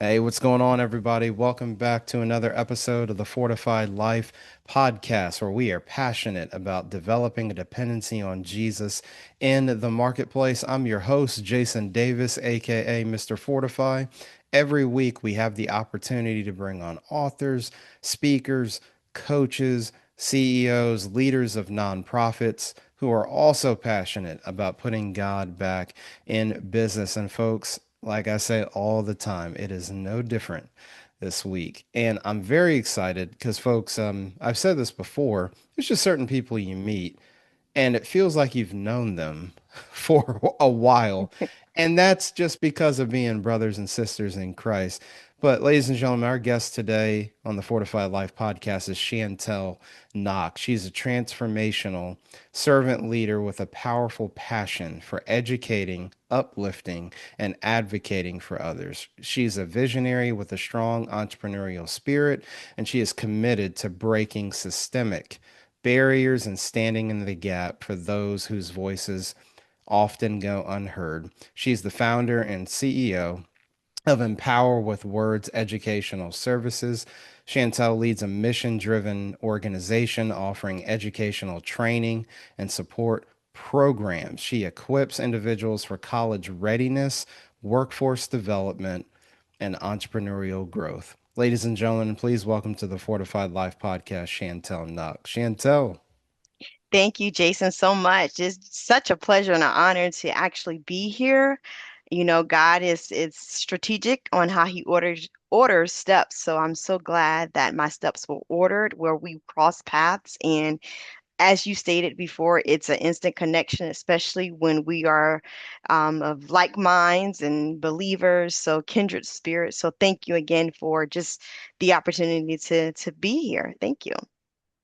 Hey, what's going on, everybody? Welcome back to another episode of the Fortified Life podcast, where we are passionate about developing a dependency on Jesus in the marketplace. I'm your host, Jason Davis, aka Mr. Fortify. Every week, we have the opportunity to bring on authors, speakers, coaches, CEOs, leaders of nonprofits who are also passionate about putting God back in business. And folks, like I say all the time, it is no different this week. And I'm very excited because, folks, I've said this before, there's just certain people you meet and it feels like you've known them for a while. And that's just because of being brothers and sisters in Christ. But, ladies and gentlemen, our guest today on the Fortified Life podcast is Shantel Nock. She's a transformational servant leader with a powerful passion for educating, uplifting, and advocating for others. She's a visionary with a strong entrepreneurial spirit, and she is committed to breaking systemic barriers and standing in the gap for those whose voices often go unheard. She's the founder and CEO of Empower with Words Educational Services. Chantel leads a mission driven organization offering educational training and support programs. She equips individuals for college readiness, workforce development, and entrepreneurial growth. Ladies and gentlemen, please welcome to the Fortified Life podcast, Chantel Nock. Chantel. Thank you, Jason, so much. It's such a pleasure and an honor to actually be here. God is strategic on how he orders steps. So I'm so glad that my steps were ordered where we cross paths. And as you stated before, it's an instant connection, especially when we are of like minds and believers, so kindred spirits. So thank you again for just the opportunity to be here. Thank you.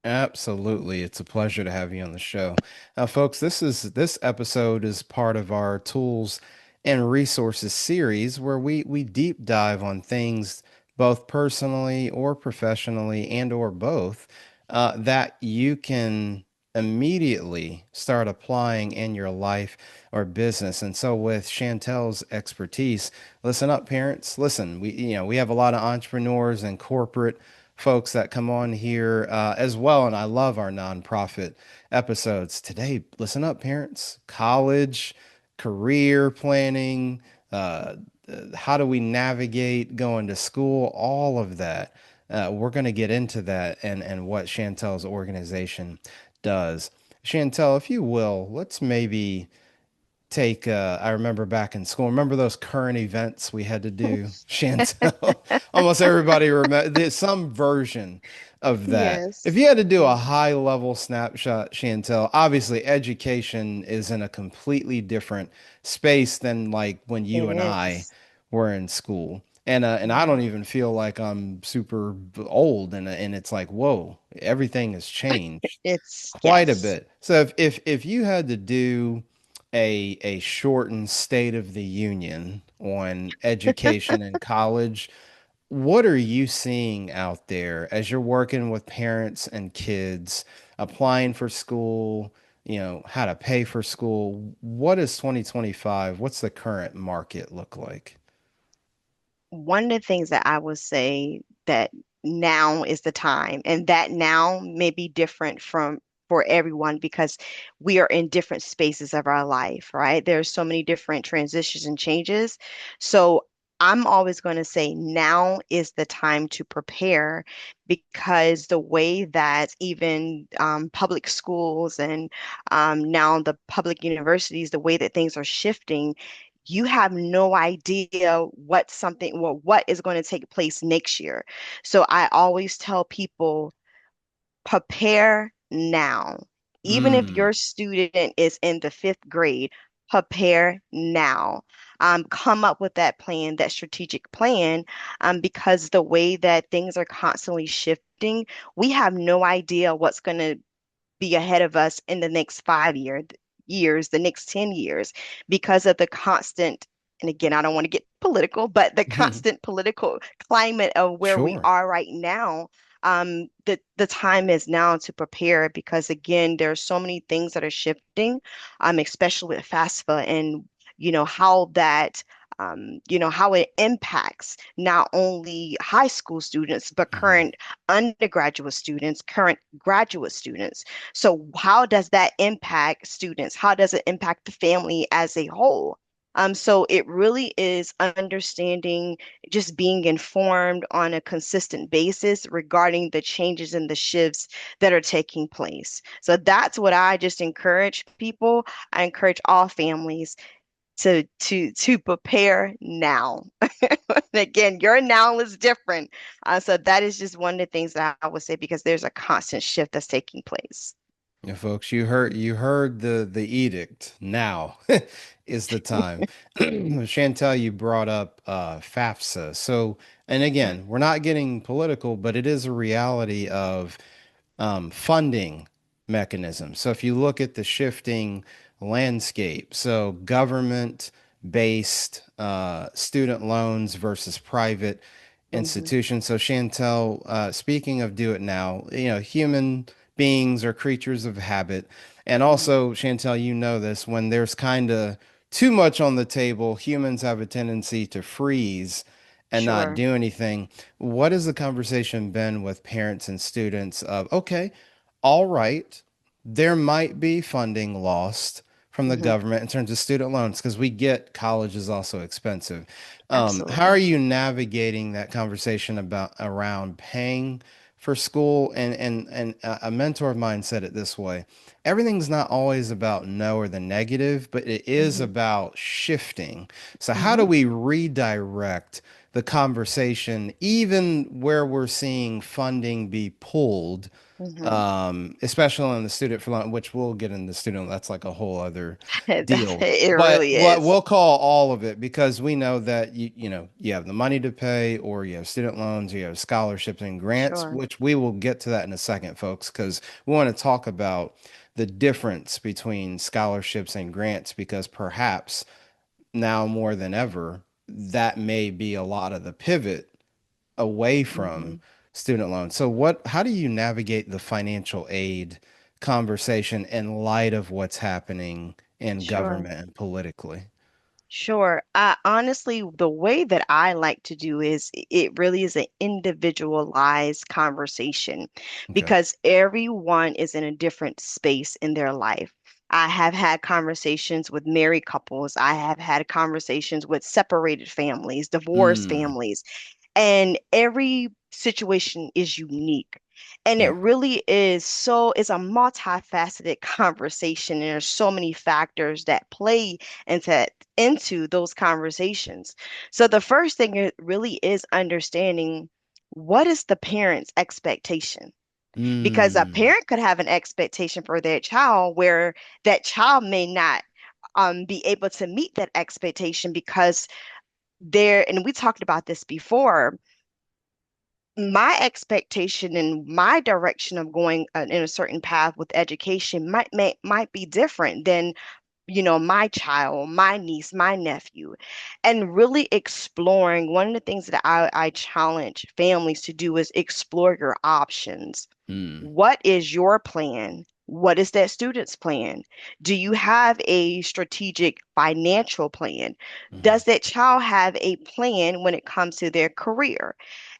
Absolutely. It's a pleasure to have you on the show. Now, folks, this episode is part of our tools and resources series where we deep dive on things both personally or professionally and or both that you can immediately start applying in your life or business. And so with Chantel's expertise, listen up, parents. Listen, we have a lot of entrepreneurs and corporate folks that come on here as well. And I love our nonprofit episodes. Today, listen up, parents. College, career planning, how do we navigate going to school, all of that. We're going to get into that and what Chantel's organization does. Chantel, if you will, let's maybe take I remember back in school. Remember those current events we had to do, Chantel? Almost everybody remember there's some version of that. If Yes. you had to do a high level snapshot, Chantel, obviously education is in a completely different space than like when It you and I is. were in school. And I don't even feel like I'm super old and it's like, whoa, everything has changed It's quite a yes. bit. So if you had to do a shortened State of the Union on education in college, what are you seeing out there as you're working with parents and kids applying for school, how to pay for school? What is 2025? What's the current market look like? One of the things that I would say that now is the time, and that now may be different from for everyone because we are in different spaces of our life, right? There's so many different transitions and changes. So I'm always going to say now is the time to prepare because the way that even public schools and now the public universities, the way that things are shifting, you have no idea what is going to take place next year. So I always tell people prepare now. Even if Mm. your student is in the fifth grade, prepare now. Come up with that plan, that strategic plan, because the way that things are constantly shifting, we have no idea what's going to be ahead of us in the next years, the next 10 years, because of the constant, and again, I don't want to get political, but the constant political climate of where we Sure. are right now. The time is now to prepare because again, there are so many things that are shifting, especially with FAFSA and how that how it impacts not only high school students, but Hmm. current undergraduate students, current graduate students. So, how does that impact students? How does it impact the family as a whole? So it really is understanding, just being informed on a consistent basis regarding the changes and the shifts that are taking place. So that's what I just encourage people. I encourage all families to prepare now. And again, your now is different. So that is just one of the things that I would say because there's a constant shift that's taking place. Yeah, folks, you heard the edict. Now is the time. Chantel, you brought up FAFSA. So, and again, we're not getting political, but it is a reality of funding mechanisms. So if you look at the shifting landscape, so government-based student loans versus private Hmm. institutions. So Chantel, speaking of do it now, human beings are creatures of habit. And Hmm. also, Chantel, you know this, when there's kind of too much on the table, humans have a tendency to freeze and not Sure. do anything. What has the conversation been with parents and students of, okay, all right, there might be funding lost from the Hmm. government in terms of student loans because we get college is also expensive. How are Absolutely. you navigating that conversation about around paying for school? And a mentor of mine said it this way: everything's not always about no or the negative, but it is Hmm. about shifting. So how do Hmm. we redirect the conversation, even where we're seeing funding be pulled, Hmm. especially on the student for loan, which we'll get into student, that's like a whole other deal. It But really what is. we'll call all of it because we know that you have the money to pay, or you have student loans, you have scholarships and grants, Sure. which we will get to that in a second, folks, because we want to talk about the difference between scholarships and grants because perhaps now more than ever, that may be a lot of the pivot away from Hmm. student loans. So how do you navigate the financial aid conversation in light of what's happening in Sure. government and politically? Sure. Honestly, the way that I like to do is it really is an individualized conversation Okay. because everyone is in a different space in their life. I have had conversations with married couples. I have had conversations with separated families, divorced Mm, families, and every situation is unique. And it yeah. really is it's a multifaceted conversation. And there's so many factors that play into those conversations. So the first thing it really is understanding what is the parent's expectation? Because a Mm, parent could have an expectation for their child where that child may not be able to meet that expectation because and we talked about this before, my expectation and my direction of going in a certain path with education might be different than my child, my niece, my nephew, and really exploring. One of the things that I challenge families to do is explore your options. mm, What is your plan? What is that student's plan? Do you have a strategic financial plan? mhm. Does that child have a plan when it comes to their career?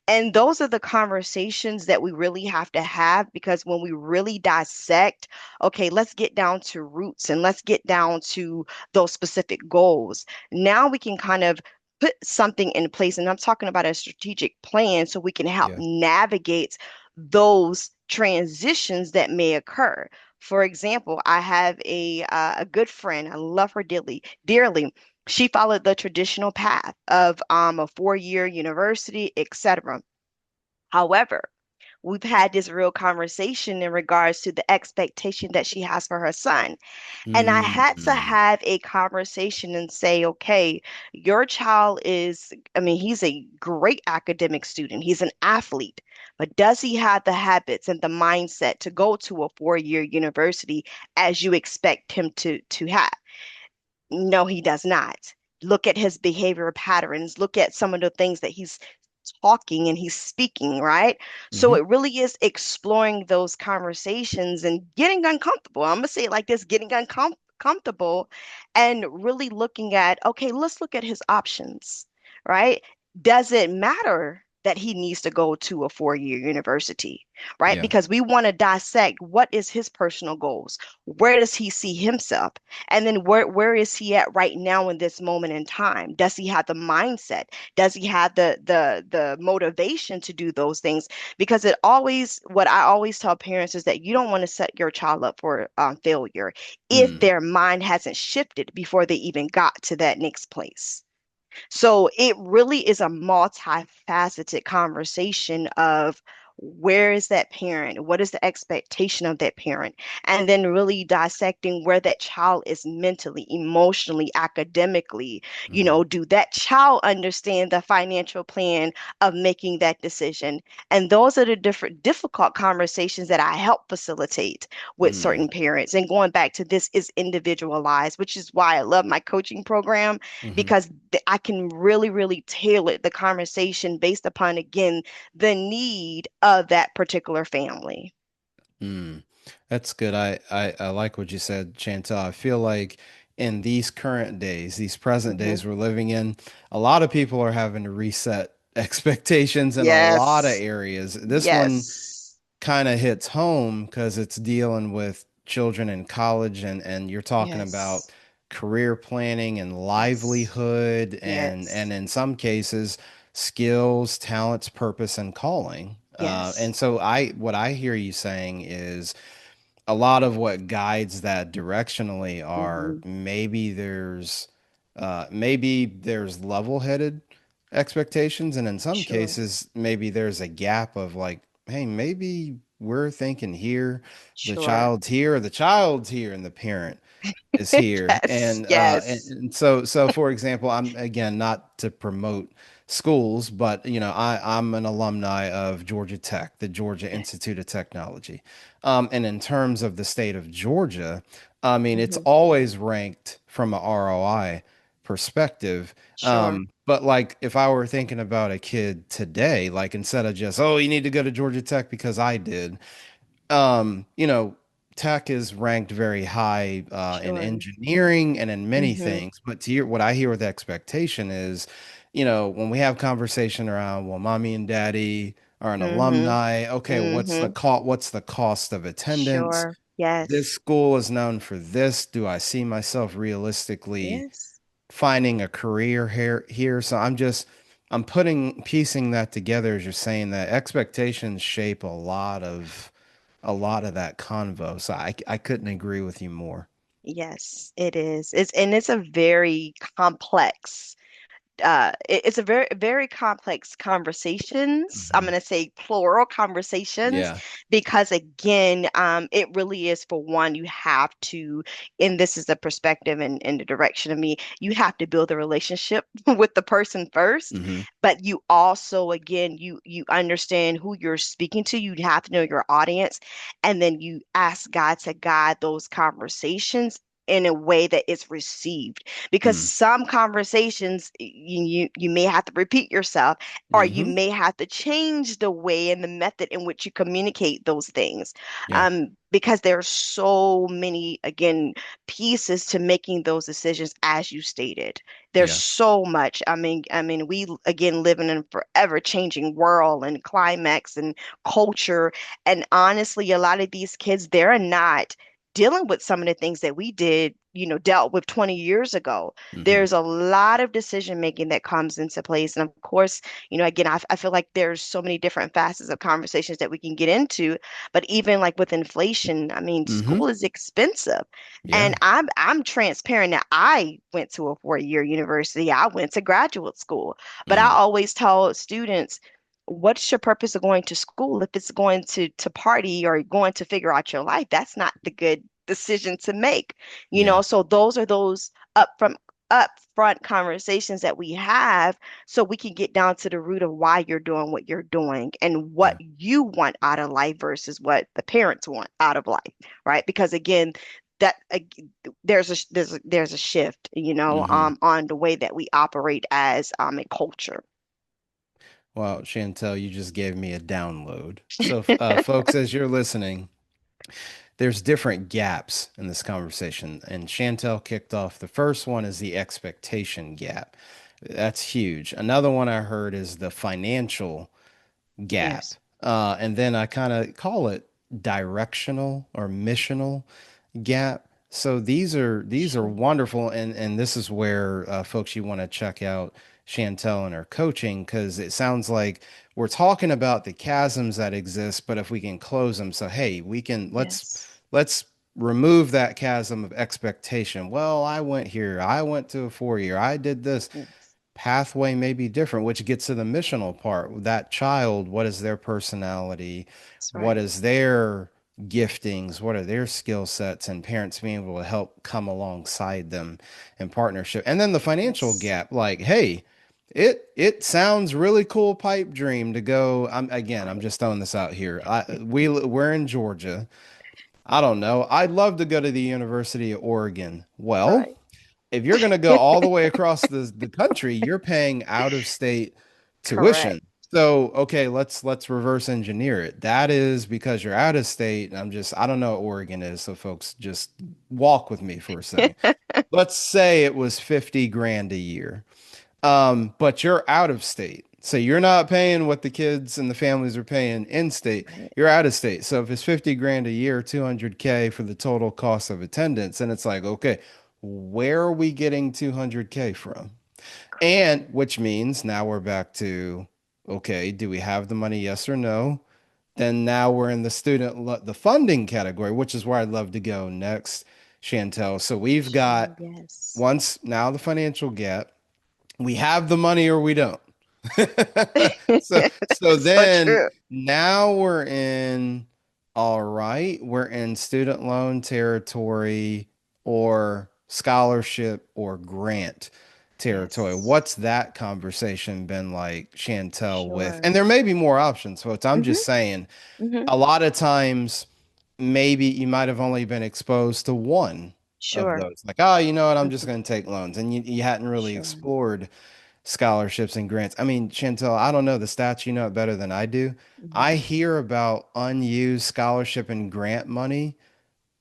And those are the conversations that we really have to have because when we really dissect, okay, let's get down to roots and let's get down to those specific goals. Now we can kind of put something in place. And I'm talking about a strategic plan so we can help Yeah. navigate those transitions that may occur. For example, I have a good friend. I love her dearly, dearly. She followed the traditional path of a 4-year university, etc. However, we've had this real conversation in regards to the expectation that she has for her son. And I had to Mm, have a conversation and say, okay, your child is, I mean, he's a great academic student, he's an athlete, but does he have the habits and the mindset to go to a 4-year university as you expect him to have? No, he does not. Look at his behavior patterns. Look at some of the things that he's talking and he's speaking, right? So mhm. it really is exploring those conversations and getting uncomfortable. I'm gonna say it like this, getting comfortable and really looking at, okay, let's look at his options, right? Does it matter that he needs to go to a 4-year university, right? Yeah. Because we want to dissect what is his personal goals? Where does he see himself? And then where is he at right now in this moment in time? Does he have the mindset? Does he have the motivation to do those things? Because it always, what I always tell parents is that you don't want to set your child up for failure if Mm, their mind hasn't shifted before they even got to that next place. So it really is a multifaceted conversation of where is that parent? What is the expectation of that parent? And then really dissecting where that child is mentally, emotionally, academically. mm, Do that child understand the financial plan of making that decision? And those are the different difficult conversations that I help facilitate with mm, certain parents. And going back to this is individualized, which is why I love my coaching program mhm. because I can really, really tailor the conversation based upon, again, the need of that particular family. Mm. That's good. I like what you said, Chantel. I feel like in these current days, these present Hmm. days we're living in, a lot of people are having to reset expectations in a lot of Yes. areas. This one Yes. kind of hits home because it's dealing with children in college, and you're talking about Yes. career planning and Yes. livelihood and Yes. in some cases skills, talents, purpose, and calling. And Yes. so what I hear you saying is a lot of what guides that directionally are Hmm. maybe there's level-headed expectations, and in some Sure. cases maybe there's a gap of like, hey, maybe we're thinking here, the Sure. child's here, or the child's here, and the parent is here. Yes. And Yes. so for example, I'm again not to promote schools, but I'm an alumni of Georgia Tech, the Georgia Okay. Institute of Technology. And in terms of the state of Georgia, I mean, it's Hmm. always ranked from a ROI perspective. Sure. But like if I were thinking about a kid today, like instead of just, oh, you need to go to Georgia Tech because I did, you know, tech is ranked very high in Sure. engineering and in many Hmm. things. But what I hear with expectation is, when we have conversation around, well, mommy and daddy are an Hmm. alumni. Okay, Hmm. what's the cost of attendance? Sure. This Yes. school is known for this. Do I see myself realistically Yes. finding a career here? So I'm piecing that together as you're saying that expectations shape a lot of that convo. So I couldn't agree with you more. Yes, it is. It's a very complex it's a very complex conversations. I'm Hmm. going to say plural conversations Yeah. because again, it really is for one, you have to, and this is the perspective and the direction of me, you have to build a relationship with the person first, Hmm. but you also, again, you understand who you're speaking to. You have to know your audience, and then you ask God to guide those conversations in a way that is received because Mm. some conversations you may have to repeat yourself or you Hmm. may have to change the way and the method in which you communicate those things Yeah. because there are so many again pieces to making those decisions as you stated. There's Yeah. so much. I mean we again live in a forever changing world and climax and culture, and honestly a lot of these kids they're not dealing with some of the things that we did, dealt with 20 years ago. Hmm. There's a lot of decision making that comes into place. And of course, again, I feel like there's so many different facets of conversations that we can get into. But even like with inflation, I mean, Hmm. school is expensive. And Yeah. I'm transparent that I went to a 4-year university. I went to graduate school. But I Mm. always tell students, what's your purpose of going to school if it's going to party or going to figure out your life? That's not the good decision to make. Yeah. So those are those upfront conversations that we have so we can get down to the root of why you're doing what you're doing and what Yeah. you want out of life versus what the parents want out of life, right? Because again, that there's a shift, Hmm. on the way that we operate as a culture. Well, Chantel, you just gave me a download. So, folks, as you're listening, there's different gaps in this conversation, and Chantel kicked off. The first one is the expectation gap. That's huge. Another one I heard is the financial gap. Yes. And then I kind of call it directional or missional gap. So these are Sure. wonderful, and this is where folks, you want to check out Chantel and her coaching, because it sounds like we're talking about the chasms that exist, but if we can close them, so hey, we can Yes. let's remove that chasm of expectation. Well, I went here, I went to a 4 year, I did this. Yes. Pathway may be different, which gets to the missional part. That child, what is their personality? That's What right. is their giftings? What are their skill sets? And parents being able to help come alongside them in partnership. And then the financial Yes. gap, like, hey, it sounds really cool pipe dream to go. I'm Right. just throwing this out here. We're in Georgia. I don't know. I'd love to go to the University of Oregon. Well, Right. if you're going to go all the way across the country, you're paying out of state Correct. tuition. So, okay, let's reverse engineer it. That is because you're out of state. And I don't know what Oregon is, so folks just walk with me for a second. Let's say it was 50 grand a year. But you're out of state. So you're not paying what the kids and the families are paying in state. Right. You're out of state. So if it's 50 grand a year, 200K for the total cost of attendance, and it's like, okay, where are we getting 200K from? And Correct. which means now we're back to, okay, do we have the money? Yes or no? Then now we're in the funding category, which is where I'd love to go next, Chantel. So we've Sure. got Yes. once now the financial gap, we have the money or we don't. So So then true. now we're in, all right, we're in student loan territory or scholarship or grant territory. Yes. What's that conversation been like, Chantel, with? Sure. And there may be more options, folks. I'm Mm-hmm. just saying Mm-hmm. a lot of times maybe you might have only been exposed to one of Sure. those. Like, oh, you know what, I'm just Mm-hmm. going to take loans. And you hadn't really Sure. explored scholarships and grants. I mean, Chantel, I don't know the stats, you know it better than I do. I Mm-hmm. hear about unused scholarship and grant money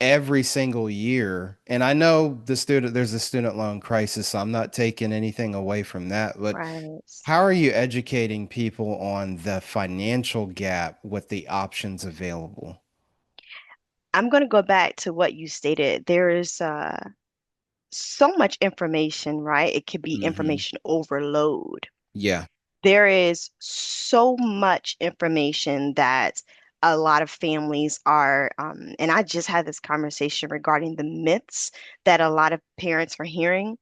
every single year. And I know there's a student loan crisis, so I'm not taking anything away from that. But Right. how are you educating people on the financial gap with the options available? I'm going to go back to what you stated. There is so much information, right? It could be Hmm. information overload. Yeah. There is so much information that a lot of families are, and I just had this conversation regarding the myths that a lot of parents are hearing.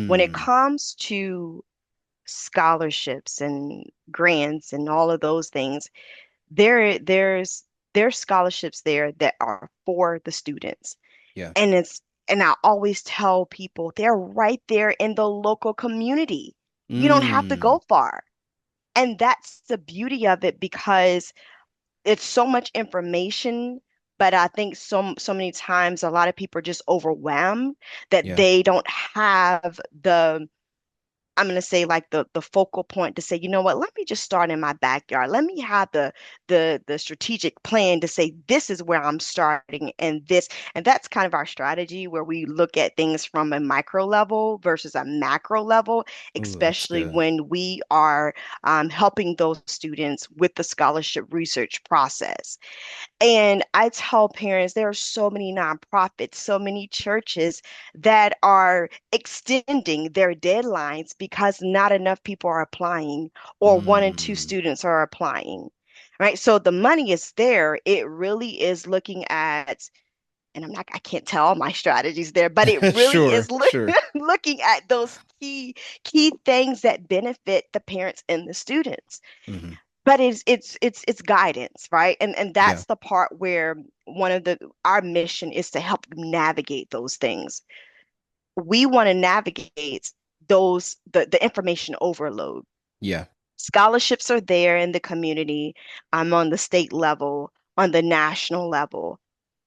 When it Mm. comes to scholarships and grants and all of those things, there's scholarships there that are for the students. Yeah. And and I always tell people they're right there in the local community. You don't have to Mm. go far. And that's the beauty of it because it's so much information, but I think so many times a lot of people are just overwhelmed that Yeah. they don't have the I'm going to say like the focal point to say, you know what, let me just start in my backyard. Let me have the strategic plan to say this is where I'm starting and that's kind of our strategy where we look at things from a micro level versus a macro level, Ooh, that's especially good. when we are helping those students with the scholarship research process. And I tell parents there are so many nonprofits, so many churches that are extending their deadlines because not enough people are applying, or one and two Mm. students are applying. Right. So the money is there. It really is looking at, and I can't tell all my strategies there, but it really is Sure, sure. looking at those key things that benefit the parents and the students. Hmm. But it's guidance, right? And Yeah, that's the part where one of the our mission is to help them navigate those things. We want to navigate the information overload. yeah, Scholarships are there in the community, on the state level, on the national level.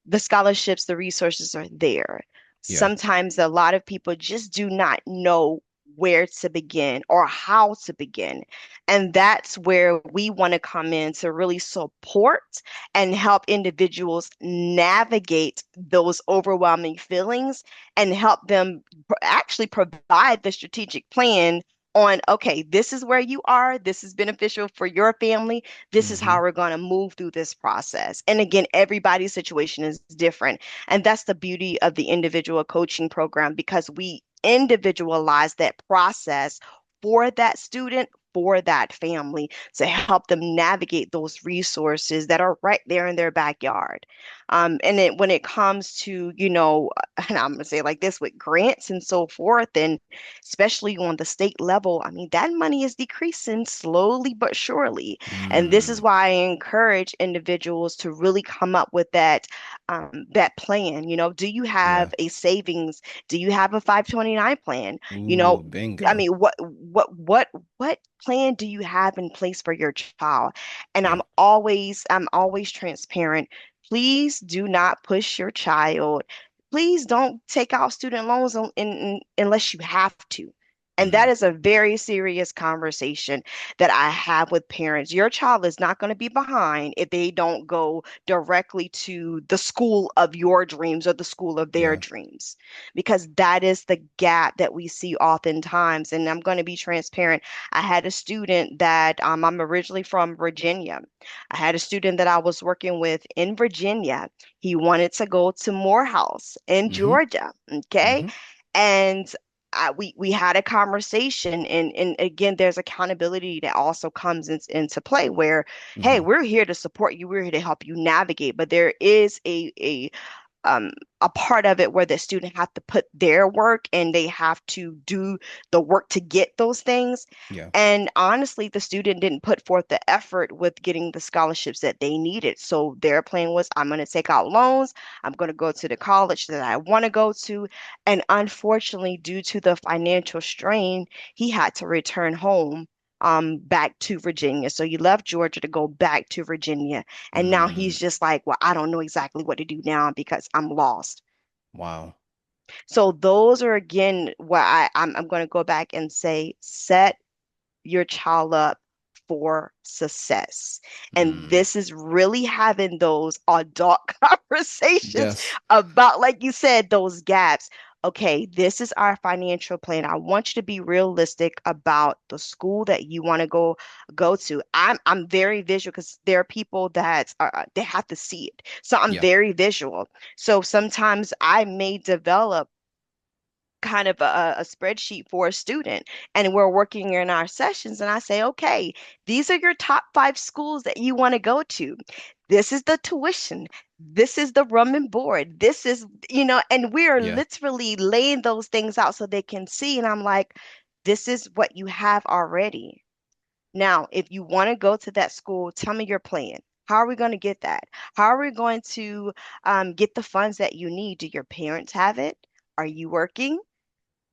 The scholarships, the resources are there. yeah. Sometimes a lot of people just do not know where to begin or how to begin. And that's where we want to come in to really support and help individuals navigate those overwhelming feelings and help them actually provide the strategic plan on, okay, this is where you are. This is beneficial for your family. This is Mm-hmm. how we're going to move through this process. And again, everybody's situation is different. And that's the beauty of the individual coaching program because we individualize that process for that student, for that family to help them navigate those resources that are right there in their backyard. When it comes to, and I'm going to say it like this with grants and so forth, and especially on the state level, I mean, that money is decreasing slowly but surely. And this is Mm. why I encourage individuals to really come up with that plan. Do you Yeah. have a savings? Do you have a 529 plan? You Ooh, know, I bingo. mean, what plan do you have in place for your child? And Yeah. I'm always transparent. Please do not push your child. Please don't take out student loans unless you have to. And that Mm. is a very serious conversation that I have with parents. Your child is not going to be behind if they don't go directly to the school of your dreams or the school of their Yeah. dreams, because that is the gap that we see oftentimes. And I'm going to be transparent. I had a student that I'm originally from Virginia. I had a student that I was working with in Virginia. He wanted to go to Morehouse in Mm-hmm. Georgia. Okay. Mm-hmm. And we had a conversation, and again, there's accountability that also comes into play where, hey, Mm-hmm. we're here to support you, we're here to help you navigate, but there is um, a part of it where the student have to put their work and they have to do the work to get those things. Yeah. And honestly, the student didn't put forth the effort with getting the scholarships that they needed. So their plan was, I'm going to take out loans. I'm going to go to the college that I want to go to. And unfortunately, due to the financial strain, he had to return home back to Virginia. So he left Georgia to go back to Virginia. And now Mm. he's just like, well, I don't know exactly what to do now because I'm lost. Wow. So those are again what I'm going to go back and say, set your child up for success. And Mm. this is really having those adult conversations Yes. about, like you said, those gaps. Okay, this is our financial plan. I want you to be realistic about the school that you want to go to. I'm very visual because there are people that they have to see it. So I'm Yeah. very visual. So sometimes I may develop kind of a spreadsheet for a student, and we're working in our sessions, and I say, okay, these are your top 5 schools that you want to go to. This is the tuition, this is the room and board, this is, and we are Yeah. literally laying those things out so they can see. And I'm like, this is what you have already. Now if you want to go to that school, tell me your plan. How are we going to get that? How are we going to get the funds that you need? Do your parents have it? Are you working?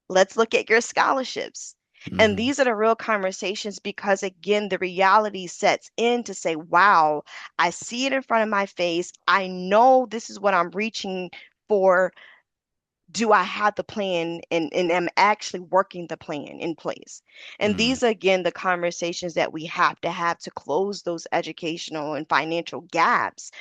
Let's look at your scholarships. And Mm-hmm. these are the real conversations because, again, the reality sets in to say, wow, I see it in front of my face. I know this is what I'm reaching for. Do I have the plan and am actually working the plan in place? And Mm. these are, again, the conversations that we have to close those educational and financial gaps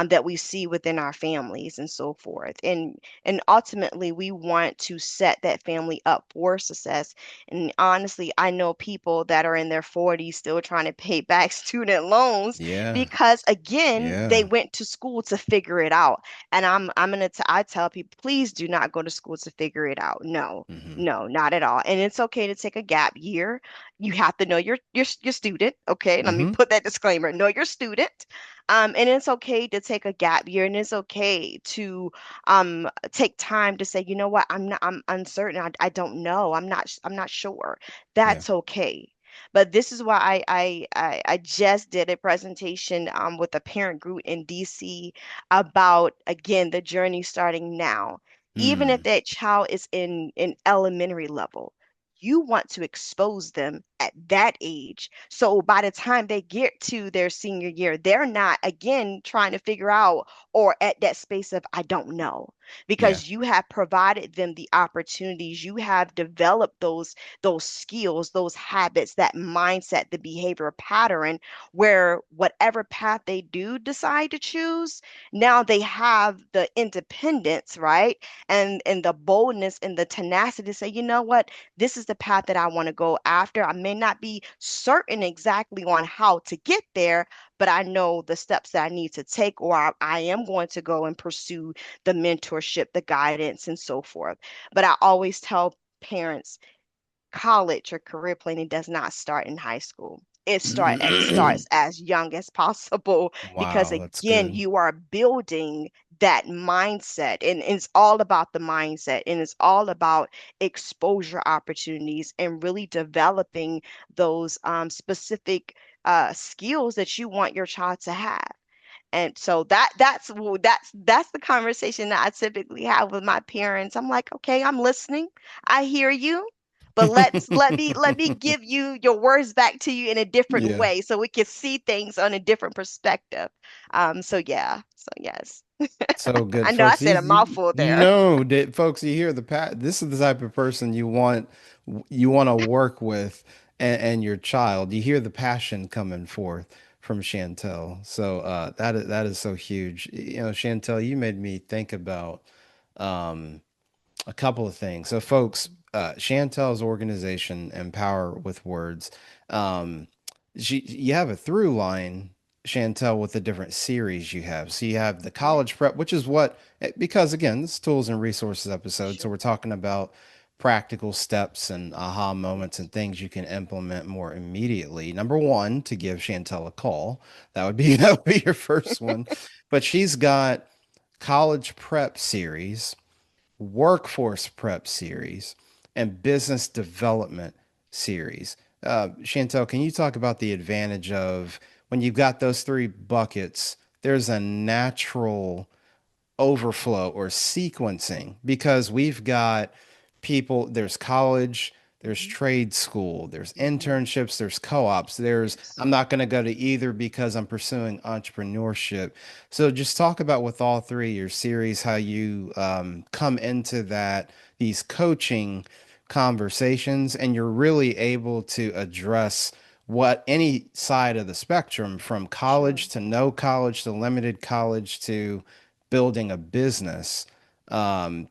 that we see within our families and so forth. And ultimately, we want to set that family up for success. And honestly, I know people that are in their 40s still trying to pay back student loans Yeah. because, again, they Yeah. went to school to figure it out. And I tell people, please do not go to school to figure it out. No, Mm-hmm. no, not at all. And it's okay to take a gap year. You have to know your student. Okay, let me Mm-hmm. put that disclaimer. Know your student. And it's okay to take a gap year, and it's okay to take time to say, you know what, I'm uncertain. I don't know. I'm not sure. Yeah. That's okay. But this is why I just did a presentation with a parent group in DC about, again, the journey starting now. Even if Mm. that child is in elementary level, you want to expose them at that age. So by the time they get to their senior year, they're not again trying to figure out or at that space of I don't know Yeah. because you have provided them the opportunities. You have developed those skills, those habits, that mindset, the behavior pattern where whatever path they do decide to choose, now they have the independence, right? And the boldness and the tenacity to say, you know what? This is the path that I want to go after. I may not be certain exactly on how to get there, but I know the steps that I need to take, or I am going to go and pursue the mentorship, the guidance, and so forth. But I always tell parents, college or career planning does not start in high school. It starts as young as possible because Wow, that's again, good. you are building that mindset and it's all about the mindset and it's all about exposure opportunities and really developing those specific skills that you want your child to have. And so that's the conversation that I typically have with my parents. I'm like, okay, I'm listening. I hear you, but let me give you your words back to you in a different Yeah. way so we can see things on a different perspective. So yeah. So yes. So I good, know I folks. said a mouthful there. No, folks, you hear the this is the type of person you want to work with and your child. You hear the passion coming forth from Chantel. So that is so huge. You know, Chantel, you made me think about um a couple of things. So, folks, Chantel's organization, Empower with Words, um, you have a through line, Chantel, with the different series you have. So you have the Mhm. college prep, which is because again, this is tools and resources episode. So Sure. we're talking about practical steps and aha moments Yes. and things you can implement more immediately. Number one, to give Chantel a call. That would be that would be your first one. But she's got college prep series, workforce prep series, and business development series. Chantel, can you talk about the advantage of when you've got those three buckets? There's a natural overflow or sequencing because we've got people, there's college, there's Hmm. trade school, there's Hmm. internships, there's co-ops, there's Yes. I'm not going to go to either because I'm pursuing entrepreneurship. So just talk about with all three your series how you come into that these coaching conversations and you're really able to address what any side of the spectrum from Sure. college to no college to limited college to building a business.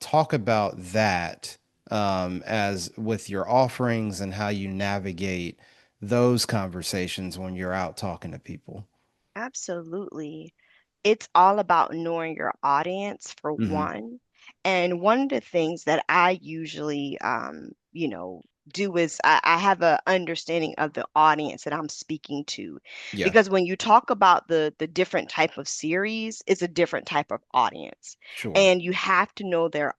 Talk about that as with your offerings and how you navigate those conversations when you're out talking to people. Absolutely. It's all about knowing your audience for Hmm. one. And one of the things that I usually, do is I have a understanding of the audience that I'm speaking to. Yeah, Because when you talk about the different type of series, it's a different type of audience. sure. And you have to know the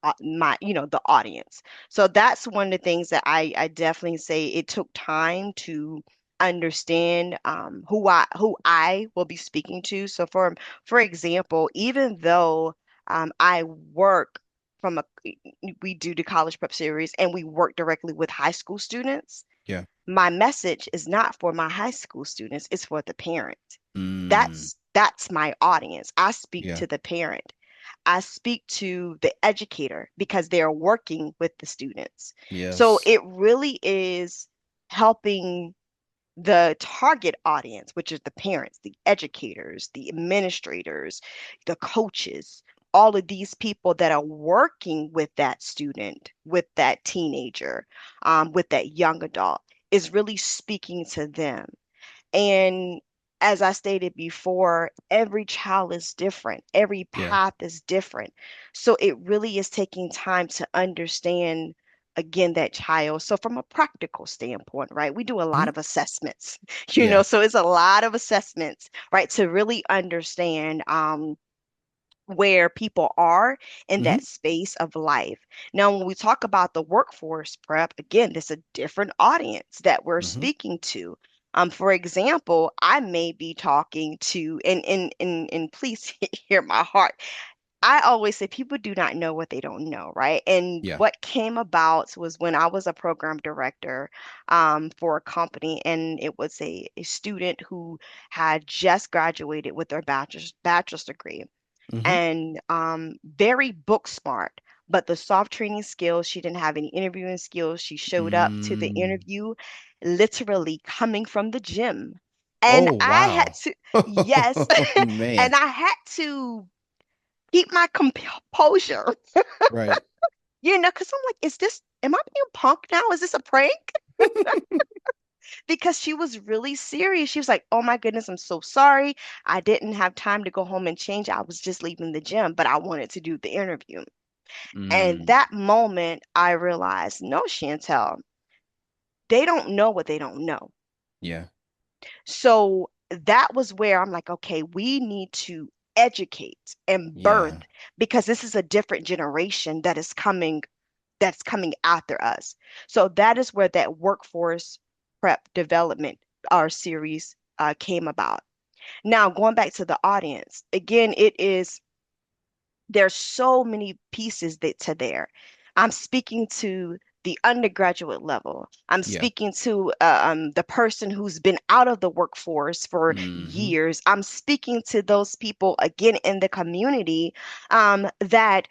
audience. So that's one of the things that I definitely say it took time to understand who I will be speaking to. So for example, even though I work from a we do the college prep series and we work directly with high school students, Yeah. my message is not for my high school students, it's for the parent. Mm, That's my audience. I speak yeah. to the parent. I speak to the educator because they're working with the students. So Yes. it really is helping the target audience, which is the parents, the educators, the administrators, the coaches, all of these people that are working with that student, with that teenager, with that young adult, is really speaking to them. And as I stated before, every child is different, every Yeah. path is different. So it really is taking time to understand again that child. So from a practical standpoint, right, we do a lot Mhm. of assessments, Yeah. so it's a lot of assessments, right, to really understand where people are in Hmm. that space of life. Now, when we talk about the workforce prep, again, there's a different audience that we're Hmm. speaking to. For example, I may be talking to, and please hear my heart. I always say people do not know what they don't know, right? And Yeah. what came about was when I was a program director for a company, and it was a student who had just graduated with their bachelor's degree Mm-hmm. and very book smart. But the soft training skills, she didn't have any interviewing skills. She showed up to the Mm. interview literally coming from the gym. And Oh, I had wow. to, yes, Man. and I had to keep my composure, Right. because I'm like, am I being punked now? Is this a prank? Because she was really serious. She was like, oh my goodness, I'm so sorry. I didn't have time to go home and change. I was just leaving the gym, but I wanted to do the interview. And Mm. that moment, I realized, no, Chantel, they don't know what they don't know. Yeah. So that was where I'm like, okay, we need to educate and birth Yeah. because this is a different generation that's coming after us. So that is where that workforce prep development, our series, came about. Now, going back to the audience, again, there's so many pieces to there. I'm speaking to the undergraduate level. I'm Yeah. speaking to the person who's been out of the workforce for Mm-hmm. years. I'm speaking to those people again in the community that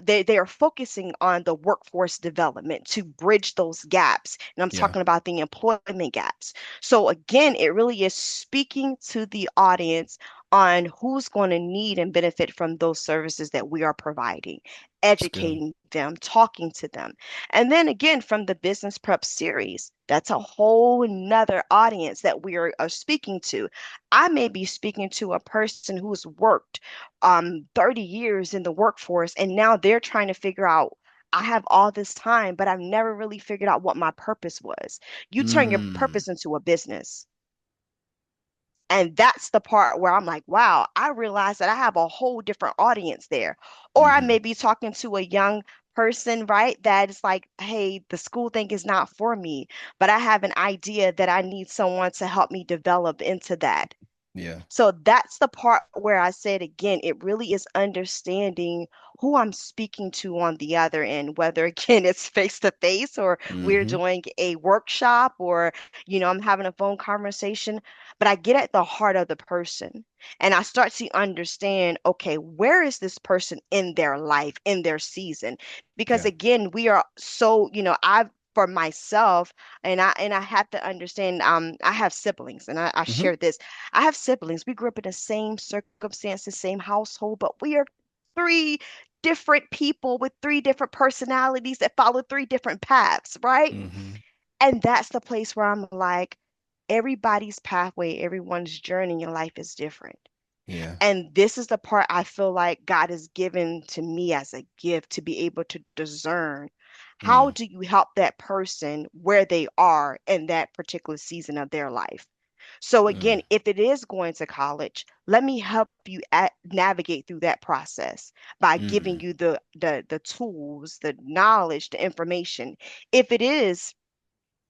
they are focusing on the workforce development to bridge those gaps. And I'm Yeah. talking about the employment gaps. So again, it really is speaking to the audience on who's going to need and benefit from those services that we are providing, It's good. educating them, talking to them. And then again, from the business prep series, that's a whole nother audience that we are speaking to. I may be speaking to a person who's worked 30 years in the workforce, and now they're trying to figure out. I have all this time, but I've never really figured out what my purpose was. You turn your Mm. purpose into a business. And that's the part where I'm like, wow, I realize that I have a whole different audience there. Or I Mm-hmm. may be talking to a young person, right? That is like, hey, the school thing is not for me, but I have an idea that I need someone to help me develop into that. Yeah. So that's the part where I said again, it really is understanding who I'm speaking to on the other end, whether again it's face to face or we're Mm-hmm. doing a workshop or, I'm having a phone conversation, but I get at the heart of the person and I start to understand, okay, where is this person in their life, in their season? Because Yeah. again, we are so, for myself, and I have to understand, I have siblings and I Mm-hmm. share this. I have siblings. We grew up in the same circumstances, same household, but we are three different people with three different personalities that follow three different paths, right? Mm-hmm. And that's the place where I'm like, everybody's pathway, everyone's journey in life is different. Yeah. And this is the part I feel like God has given to me as a gift to be able to discern. How Mm. do you help that person where they are in that particular season of their life? So again, Mm. if it is going to college, let me help you navigate through that process by giving Mm. you the tools, the knowledge, the information. If it is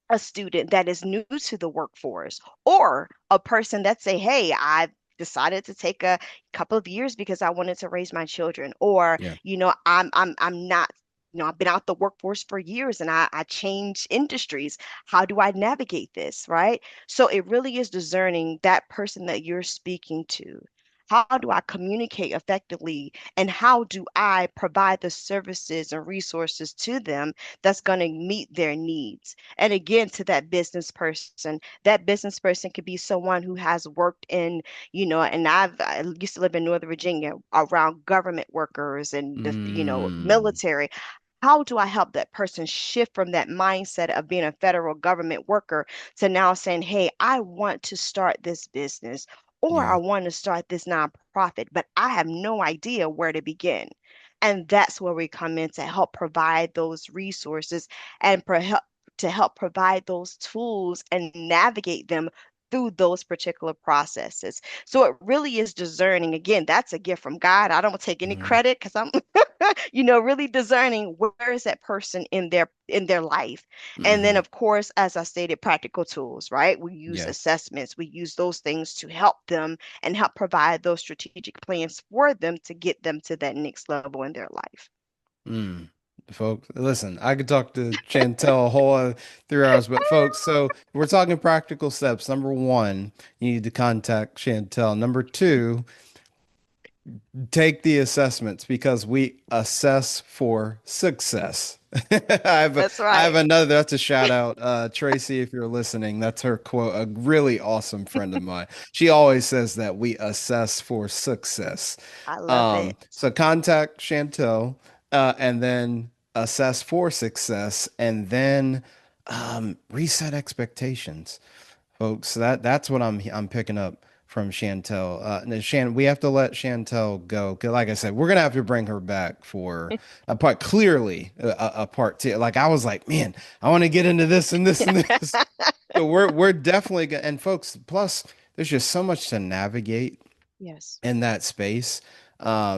a student that is new to the workforce or a person that say, hey, I decided to take a couple of years because I wanted to raise my children, or Yeah. I'm not, I've been out the workforce for years and I changed industries. How do I navigate this, right? So it really is discerning that person that you're speaking to. How do I communicate effectively? And how do I provide the services and resources to them that's going to meet their needs? And again, to that business person could be someone who has worked in, and I used to live in Northern Virginia around government workers and Mm. military. How do I help that person shift from that mindset of being a federal government worker to now saying, hey, I want to start this business or I Yeah. want to start this nonprofit, but I have no idea where to begin. And that's where we come in to help provide those resources and to help provide those tools and navigate them through those particular processes. So it really is discerning. Again, that's a gift from God. I don't take any Mm, credit because I'm, really discerning where is that person in their life. And then hmm. of course, as I stated, practical tools, right? We use Yeah. assessments, we use those things to help them and help provide those strategic plans for them to get them to that next level in their life. Mm. Folks, listen, I could talk to Chantel a whole 3 hours, but folks, so we're talking practical steps. Number one, you need to contact Chantel. Number two, take the assessments because we assess for success. That's I have right. another, that's a shout out. Tracy, if you're listening, that's her quote, a really awesome friend of mine. She always says that we assess for success. I love it. So contact Chantel, and then assess for success, and then reset expectations, folks. That's what I'm picking up from Chantel. And we have to let Chantel go. 'Cause like I said, we're gonna have to bring her back for a part. Clearly, a part two. Like I was like, man, I want to get into this and this and this. So we're definitely gonna. And folks, plus there's just so much to navigate Yes. in that space.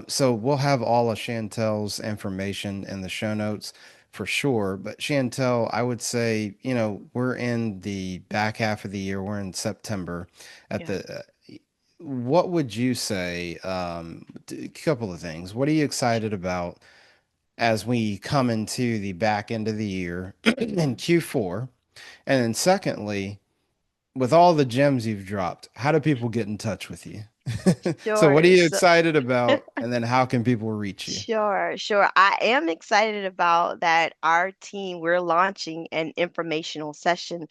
So we'll have all of Chantel's information in the show notes for sure. But Chantel, I would say, we're in the back half of the year. We're in September at Yeah. what would you say? A couple of things. What are you excited about as we come into the back end of the year in Q4? And then secondly, with all the gems you've dropped, how do people get in touch with you? So, what are Sure. you So excited about? And then how can people reach you? sure, sure. I am excited about that. Our team, we're launching an informational session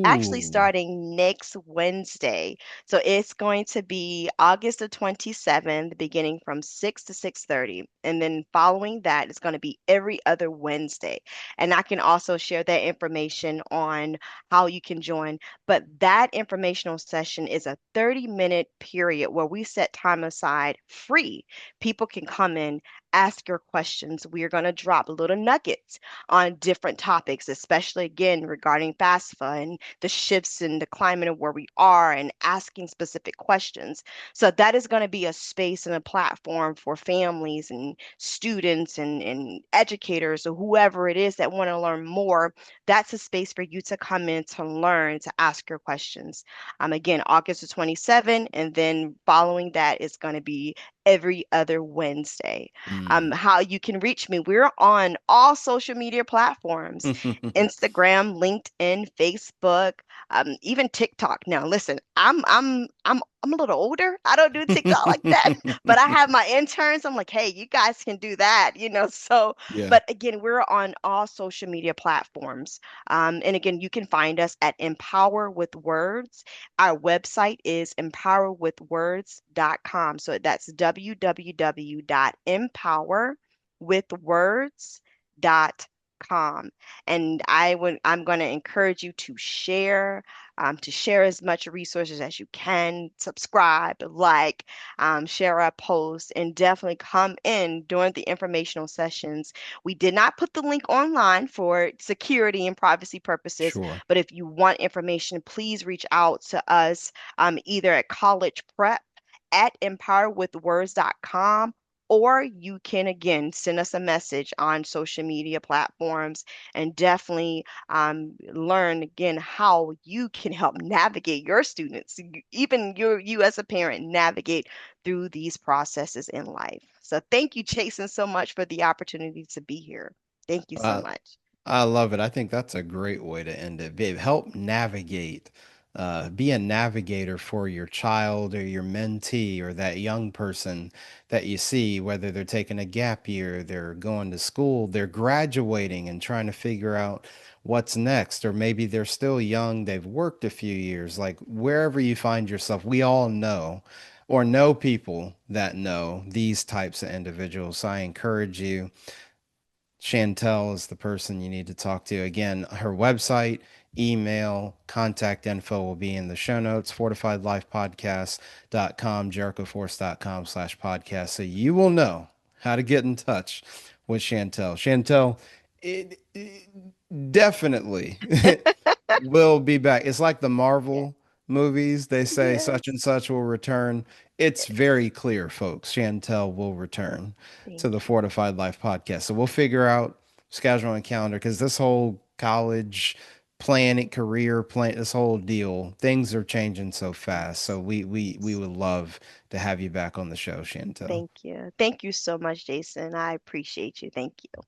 actually Ooh, starting next Wednesday. So it's going to be August the 27th, beginning from 6 to 6:30. And then following that, it's going to be every other Wednesday. And I can also share that information on how you can join. But that informational session is a 30-minute period where we set time aside free. People can come in, ask your questions. We are going to drop little nuggets on different topics, especially again regarding FAFSA and the shifts in the climate of where we are and asking specific questions. So that is going to be a space and a platform for families and students and educators or whoever it is that want to learn more. That's a space for you to come in to learn, to ask your questions. Again, August the 27th, and then following that is going to be every other Wednesday. mm. How you can reach me, we're on all social media platforms. Instagram, LinkedIn, Facebook, even TikTok. Now, listen, I'm a little older. I don't do TikTok like that, but I have my interns. I'm like, hey, you guys can do that, So, Yeah, but again, we're on all social media platforms. And again, you can find us at Empower with Words. Our website is empowerwithwords.com. So that's www.empowerwithwords.com. And I'm going to encourage you to share as much resources as you can, subscribe, like, share our posts, and definitely come in during the informational sessions. We did not put the link online for security and privacy purposes, sure. but if you want information, please reach out to us either at college prep at empowerwithwords.com, or you can again send us a message on social media platforms and definitely learn again how you can help navigate your students, even you as a parent, navigate through these processes in life. So thank you, Jason, so much for the opportunity to be here. Thank you so Uh, much. I love it. I think that's a great way to end it. Help navigate, be a navigator for your child or your mentee or that young person that you see, whether they're taking a gap year, they're going to school, they're graduating and trying to figure out what's next, or maybe they're still young, they've worked a few years. Like wherever you find yourself, we all know or know people that know these types of individuals. So I encourage you. Chantel is the person you need to talk to. Again, her website, email, contact info will be in the show notes, fortifiedlifepodcast.com, jerichoforce.com/podcast. So you will know how to get in touch with Chantel. Chantel, it definitely will be back. It's like the Yeah. Marvel movies, they say such and Yes. such will return. It's very clear, folks. Chantel will return to the Thank you. Fortified Life podcast. So we'll figure out schedule and calendar because this whole college planning, career plan, this whole deal, things are changing so fast. So Yes. we Yes. would love to have you back on the show, Chantel. Thank you. Thank you so much, Jason. I appreciate you. Thank you.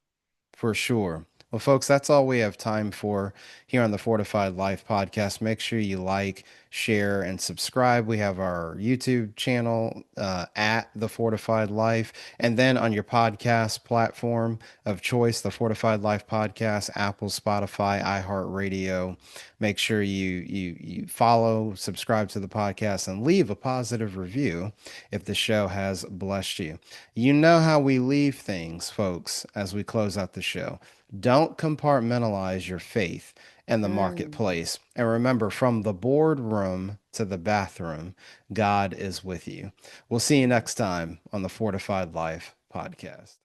For sure. Well, folks, that's all we have time for here on the Fortified Life podcast. Make sure you like, share, and subscribe. We have our YouTube channel at The Fortified Life. And then on your podcast platform of choice, The Fortified Life Podcast, Apple, Spotify, iHeartRadio. Make sure you follow, subscribe to the podcast, and leave a positive review if the show has blessed you. You know how we leave things, folks, as we close out the show. Don't compartmentalize your faith in the Mm, marketplace. And remember, from the boardroom to the bathroom, God is with you. We'll see you mm. next time on the Fortified Life podcast.